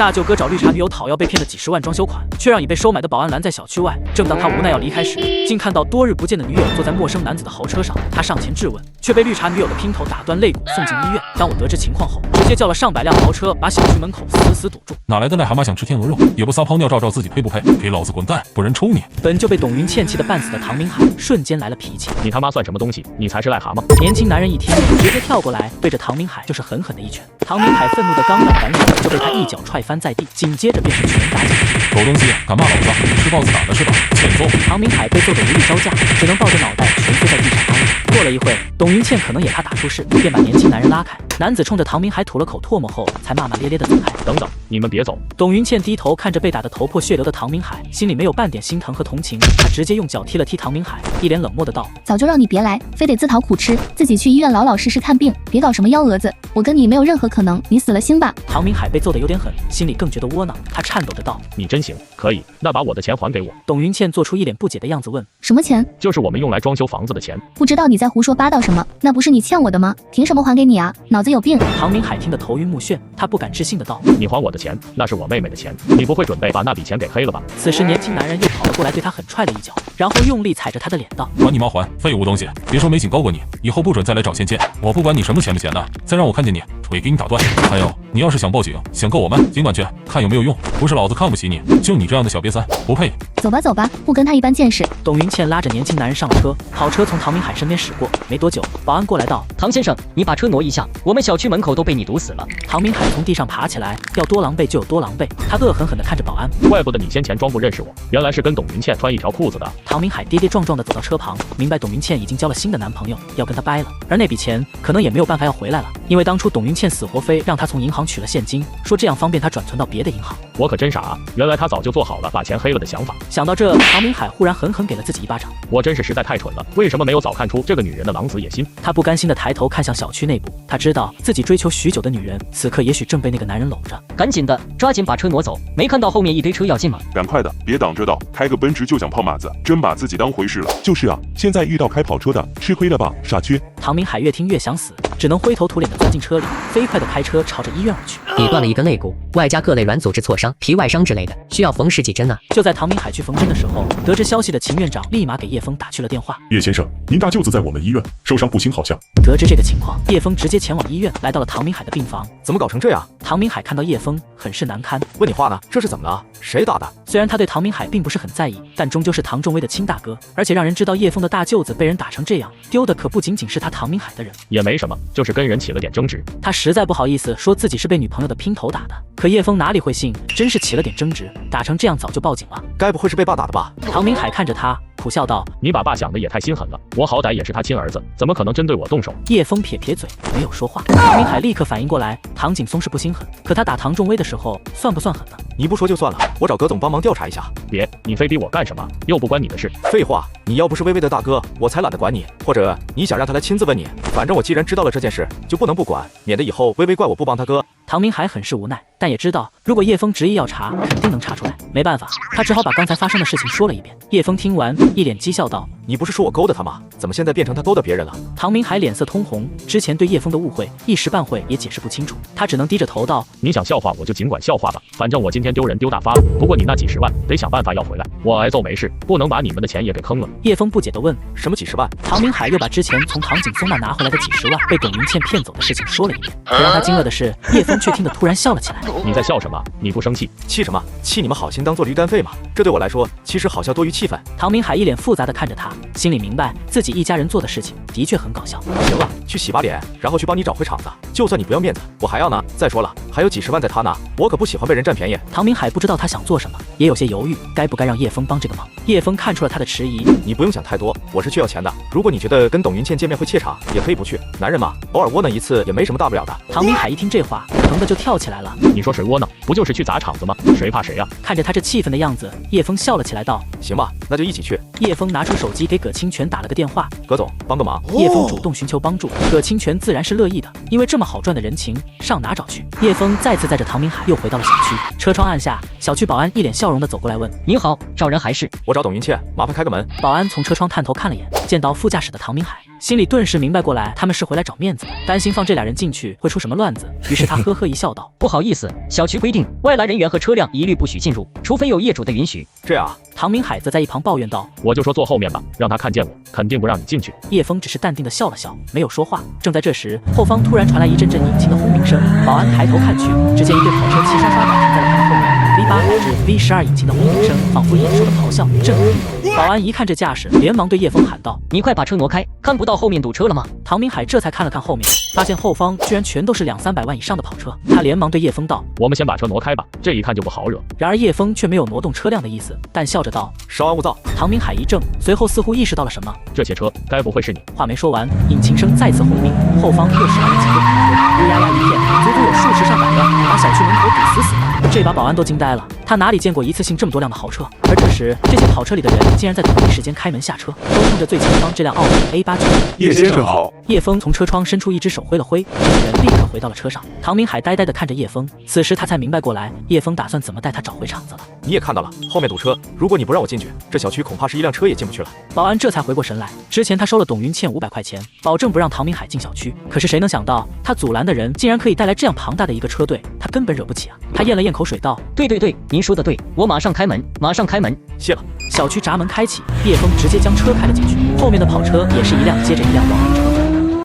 大舅哥找绿茶女友讨要被骗的几10万装修款，却让已被收买的保安拦在小区外。正当他无奈要离开时，竟看到多日不见的女友坐在陌生男子的豪车上。他上前质问，却被绿茶女友的姘头打断肋骨，送进医院。当我得知情况后，直接叫了上百辆豪车，把小区门口死死堵住。哪来的癞蛤蟆想吃天鹅肉？也不撒泡尿照照自己配不配？给老子滚蛋，不然抽你！本就被董云倩气得半死的唐明海瞬间来了脾气，你他妈算什么东西？你才是癞蛤蟆！年轻男人一听，直接跳过来，对着唐明海就是狠狠的一拳。唐明海愤怒的刚要还手，就被他一脚踹翻在地，紧接着便是拳打脚踢。狗东西，敢骂老子？吃豹子胆的是吧？欠揍！唐明海被揍得无力招架，只能抱着脑袋蜷缩在地上安慰。过了一会，董云倩可能也怕打出事，便把年轻男人拉开。男子冲着唐明海吐了口唾沫后，才骂骂咧咧的走开。等等，你们别走！董云倩低头看着被打得头破血流的唐明海，心里没有半点心疼和同情，她直接用脚踢了踢唐明海，一脸冷漠的道：“早就让你别来，非得自讨苦吃，自己去医院老老实实看病，别搞什么幺蛾子。我跟你没有任何可能，你死了心吧。”唐明海被揍得有点狠，心里更觉得窝囊，他颤抖着道：“你真行，可以，那把我的钱还给我。”董云倩做出一脸不解的样子问：“什么钱？”“就是我们用来装修房子的钱。”“不知道你在胡说八道什么？那不是你欠我的吗？凭什么还给你啊？脑子有病！”唐明海听得头晕目眩，他不敢置信的道：“你还我的钱，那是我妹妹的钱，你不会准备把那笔钱给黑了吧？”此时年轻男人又跑了过来，对他狠踹了一脚，然后用力踩着他的脸道：“还你妈还！废物东西！别说没警告过你，以后不准再来找芊芊。我不管你什么钱不钱的，再让我看见你，腿给你打断。还有，你要是想报警，想告我们，尽管去，看有没有用。不是老子看不起你，就你这样的小瘪三，不配。”“走吧走吧，不跟他一般见识。”董云倩拉着年轻男人上了车，跑车从唐明海身边驶过。没多久，保安过来道：“唐先生，你把车挪一下，我们小区门口都被你堵死了。”唐明海从地上爬起来，要多狼狈就有多狼狈，他恶狠狠地看着保安。怪不得你先前装不认识我，原来是跟董云倩穿一条裤子的。唐明海跌跌撞撞地走到车旁，明白董云倩已经交了新的男朋友，要跟他掰了，而那笔钱可能也没有办法要回来了，因为当初董云倩死活非让他从银行取了现金，说这样方便他转存到别的银行。我可真傻啊，原来他早就做好了把钱黑了的想法。想到这，唐明海忽然狠狠给了自己一巴掌。我真是实在太蠢了，为什么没有早看出这个女人的狼子野心？他不甘心地抬头看向小区内部，他知道自己追求许久的女人，此刻也许正被那个男人搂着。赶紧的，抓紧把车挪走，没看到后面一堆车要进吗？赶快的，别挡着道，开个奔驰就想泡马子，真把自己当回事了。就是啊，现在遇到开跑车的，吃亏了吧，傻缺。唐明海越听越想死，只能灰头土脸地钻进车里，飞快地开车朝着医院而去。你断了一根肋骨，外加各类软组织挫伤、皮外伤之类的，需要缝10几针呢。就在唐明海去缝针的时候，得知消息的秦院长立马给叶枫打去了电话。叶先生，您大舅子在我们医院受伤不轻，好像。得知这个情况，叶枫直接前往医院，来到了唐明海的病房。怎么搞成这样？唐明海看到叶枫，很是难堪。问你话呢，这是怎么了？谁打的？虽然他对唐明海并不是很在意，但终究是唐仲威的亲大哥，而且让人知道叶枫的大舅子被人打成这样，丢的可不仅仅是他唐明海的人。也没什么，就是跟人起了点争执。他实在不好意思说自己是被女朋友的姘头打的，可叶枫哪里会信，真是起了点争执，打成这样早就报警了。该不会是被爸打的吧？唐明海看着他，苦笑道：“你把爸想的也太心狠了，我好歹也是他亲儿子，怎么可能针对我动手？”叶枫撇撇嘴，没有说话。唐明海立刻反应过来，唐景松是不心狠，可他打唐仲威的时候算不算狠呢？你不说就算了，我找葛总帮忙调查一下。别，你非逼我干什么？又不关你的事。废话，你要不是微微的大哥，我才懒得管你。或者你想让他来亲自问你，反正我既然知道了这件事，就不能不管，免得以后微微怪我不帮他哥。唐明海很是无奈，但也知道如果叶枫执意要查，肯定能查出来。没办法，他只好把刚才发生的事情说了一遍。叶枫听完，一脸讥笑道：“你不是说我勾搭他吗？怎么现在变成他勾搭别人了？”唐明海脸色通红，之前对叶枫的误会一时半会也解释不清楚，他只能低着头道：“你想笑话我就尽管笑话吧，反正我今天丢人丢大发了。不过你那几十万得想办法要回来，我挨揍没事，不能把你们的钱也给坑了。”叶枫不解地问：“什么几十万？”唐明海又把之前从唐景松那拿回来的几10万被董云倩骗走的事情说了一遍。可让他惊愕的是，叶枫却听得突然笑了起来。你在笑什么？你不生气？气什么？气你们好心当做驴肝肺嘛？这对我来说，其实好笑多于气愤。唐明海一脸复杂地看着他，心里明白自己一家人做的事情的确很搞笑。行了，去洗把脸，然后去帮你找回厂子。就算你不要面子，我还要呢。再说了，还有几十万在他那，我可不喜欢被人占便宜。唐明海不知道他想做什么，也有些犹豫，该不该让叶枫帮这个忙。叶枫看出了他的迟疑，你不用想太多，我是去要钱的。如果你觉得跟董云倩见面会怯场，也可以不去。男人嘛，偶尔窝囊一次也没什么大不了的。唐明海一听这话，疼的就跳起来了。你说谁窝囊？不就是去砸场子吗？谁怕谁呀？看着他这气愤的样子，叶枫笑了起来道：“行吧，那就一起去。”叶枫拿出手机给葛清泉打了个电话：“葛总，帮个忙。”叶枫主动寻求帮助，葛清泉自然是乐意的，因为这么好赚的人情，上哪找去？叶枫再次载着唐明海又回到了小区，车窗按下，小区保安一脸笑容的走过来问：“你好，找人还是？”“我找董云倩，麻烦开个门。”保安从车窗探头看了眼，见到副驾驶的唐明海，心里顿时明白过来，他们是回来找面子的，担心放这俩人进去会出什么乱子，于是他呵呵一笑道：“不好意思，小区规定，外来人员和车辆一律不许进入，除非有业主的允许。”这样，唐明海则在一旁抱怨道：“我就说坐后面吧，让他看见我，肯定不让你进去。”叶枫只是淡定地笑了笑，没有说话。正在这时，后方突然传来一阵阵引擎的轰鸣声，保安抬头看去，只见一队跑车齐刷刷地停在了他们后面。V8乃至 V12引擎的轰鸣声，仿佛野兽的咆哮，震耳欲聋。保安一看这架势，连忙对叶枫喊道：“你快把车挪开，看不到后面堵车了吗？”唐明海这才看了看后面，发现后方居然全都是200-300万以上的跑车，他连忙对叶枫道：“我们先把车挪开吧，这一看就不好惹。”然而叶枫却没有挪动车辆的意思，但笑着道：“稍安勿躁。”唐明海一怔，随后似乎意识到了什么，这些车该不会是你？话没说完，引擎声再次轰鸣，后方又是来了几队跑车，乌压压一片，足足有数十上百辆，把小区门口堵死死的。这把保安都惊呆了，他哪里见过一次性这么多辆的豪车？而这时，这些跑车里的人竟然在同一时间开门下车，都冲着最前方这辆奥迪 A8 去。叶先生好。叶枫从车窗伸出一只手挥了挥，这些人立刻回到了车上。唐明海呆呆地看着叶枫，此时他才明白过来，叶枫打算怎么带他找回场子了。你也看到了，后面堵车，如果你不让我进去，这小区恐怕是一辆车也进不去了。保安这才回过神来，之前他收了董云倩500块钱，保证不让唐明海进小区。可是谁能想到，他阻拦的人竟然可以带来这样庞大的一个车队，他根本惹不起啊！他咽了咽口水道：“对，您说的对，我马上开门，马上开门。”谢了。小区闸门开启，叶枫直接将车开了进去，后面的跑车也是一辆接着一辆往里冲。